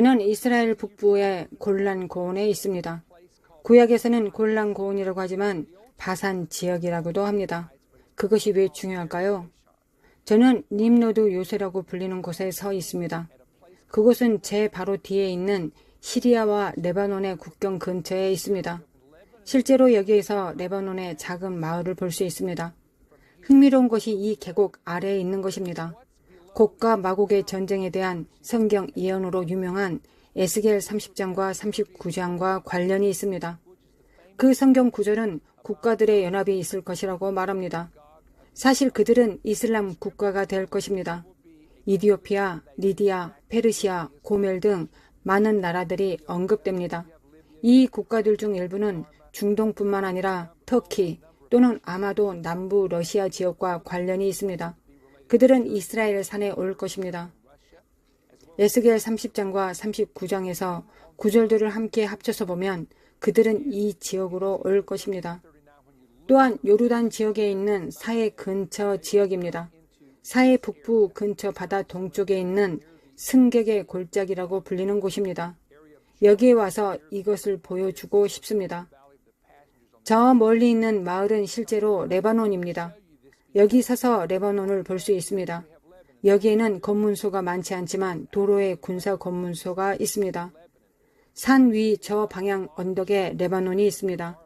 저는 이스라엘 북부의 골란 고원에 있습니다. 구약에서는 골란 고원이라고 하지만 바산 지역이라고도 합니다. 그것이 왜 중요할까요? 저는 림로드 요새라고 불리는 곳에 서 있습니다. 그곳은 제 바로 뒤에 있는 시리아와 레바논의 국경 근처에 있습니다. 실제로 여기에서 레바논의 작은 마을을 볼 수 있습니다. 흥미로운 것이 이 계곡 아래에 있는 것입니다. 곡과 마곡의 전쟁에 대한 성경 예언으로 유명한 에스겔 30장과 39장과 관련이 있습니다. 그 성경 구절은 국가들의 연합이 있을 것이라고 말합니다. 사실 그들은 이슬람 국가가 될 것입니다. 이디오피아, 리디아, 페르시아, 고멜 등 많은 나라들이 언급됩니다. 이 국가들 중 일부는 중동뿐만 아니라 터키 또는 아마도 남부 러시아 지역과 관련이 있습니다. 그들은 이스라엘 산에 올 것입니다. 에스겔 30장과 39장에서 구절들을 함께 합쳐서 보면 그들은 이 지역으로 올 것입니다. 또한 요르단 지역에 있는 사해 근처 지역입니다. 사해 북부 근처 바다 동쪽에 있는 승객의 골짜기라고 불리는 곳입니다. 여기에 와서 이것을 보여주고 싶습니다. 저 멀리 있는 마을은 실제로 레바논입니다. 여기 서서 레바논을 볼 수 있습니다. 여기에는 검문소가 많지 않지만 도로에 군사 검문소가 있습니다. 산 위 저 방향 언덕에 레바논이 있습니다.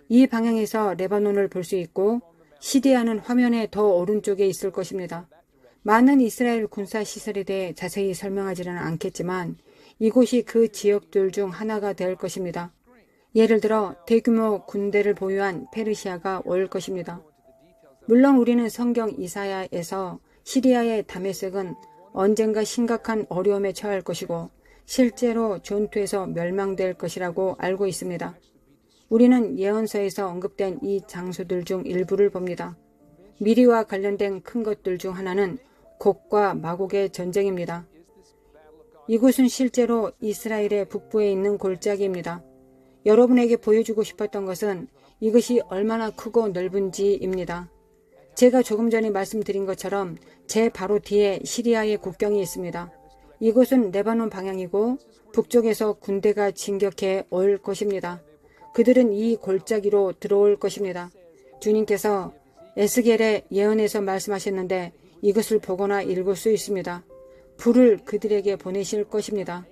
이 방향에서 레바논을 볼 수 있고 시리아는 화면의 더 오른쪽에 있을 것입니다. 많은 이스라엘 군사 시설에 대해 자세히 설명하지는 않겠지만 이곳이 그 지역들 중 하나가 될 것입니다. 예를 들어 대규모 군대를 보유한 페르시아가 올 것입니다. 물론 우리는 성경 이사야에서 시리아의 다메섹은 언젠가 심각한 어려움에 처할 것이고 실제로 전투에서 멸망될 것이라고 알고 있습니다. 우리는 예언서에서 언급된 이 장소들 중 일부를 봅니다. 미리와 관련된 큰 것들 중 하나는 곡과 마곡의 전쟁입니다. 이곳은 실제로 이스라엘의 북부에 있는 골짜기입니다. 여러분에게 보여주고 싶었던 것은 이것이 얼마나 크고 넓은지입니다. 제가 조금 전에 말씀드린 것처럼 제 바로 뒤에 시리아의 국경이 있습니다. 이곳은 레바논 방향이고 북쪽에서 군대가 진격해 올 것입니다. 그들은 이 골짜기로 들어올 것입니다. 주님께서 에스겔의 예언에서 말씀하셨는데 이것을 보거나 읽을 수 있습니다. 불을 그들에게 보내실 것입니다.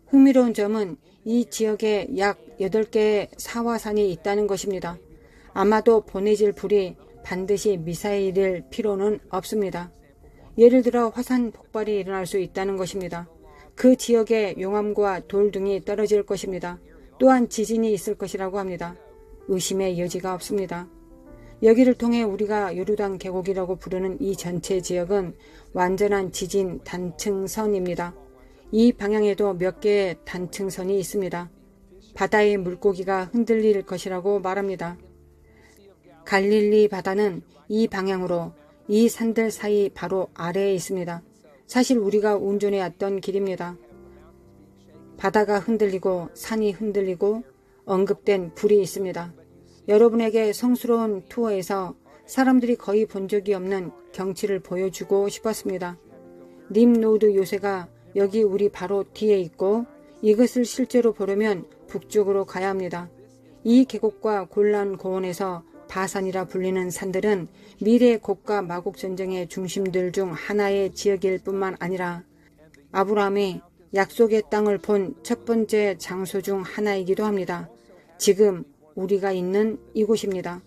흥미로운 점은 이 지역에 약 8개의 사화산이 있다는 것입니다. 아마도 보내질 불이 반드시 미사일일 필요는 없습니다. 예를 들어 화산 폭발이 일어날 수 있다는 것입니다. 그 지역에 용암과 돌 등이 떨어질 것입니다. 또한 지진이 있을 것이라고 합니다. 의심의 여지가 없습니다. 여기를 통해 우리가 요르단 계곡이라고 부르는 이 전체 지역은 완전한 지진 단층선입니다. 이 방향에도 몇 개의 단층선이 있습니다. 바다의 물고기가 흔들릴 것이라고 말합니다. 갈릴리 바다는 이 방향으로 이 산들 사이 바로 아래에 있습니다. 사실 우리가 운전해 왔던 길입니다. 바다가 흔들리고 산이 흔들리고 언급된 불이 있습니다. 여러분에게 성스러운 투어에서 사람들이 거의 본 적이 없는 경치를 보여주고 싶었습니다. 림로드 요새가 여기 우리 바로 뒤에 있고 이것을 실제로 보려면 북쪽으로 가야 합니다. 이 계곡과 골란 고원에서 바산이라 불리는 산들은 미래의 곡과 마곡 전쟁의 중심들 중 하나의 지역일 뿐만 아니라 아브라함이 약속의 땅을 본 첫 번째 장소 중 하나이기도 합니다. 지금 우리가 있는 이곳입니다.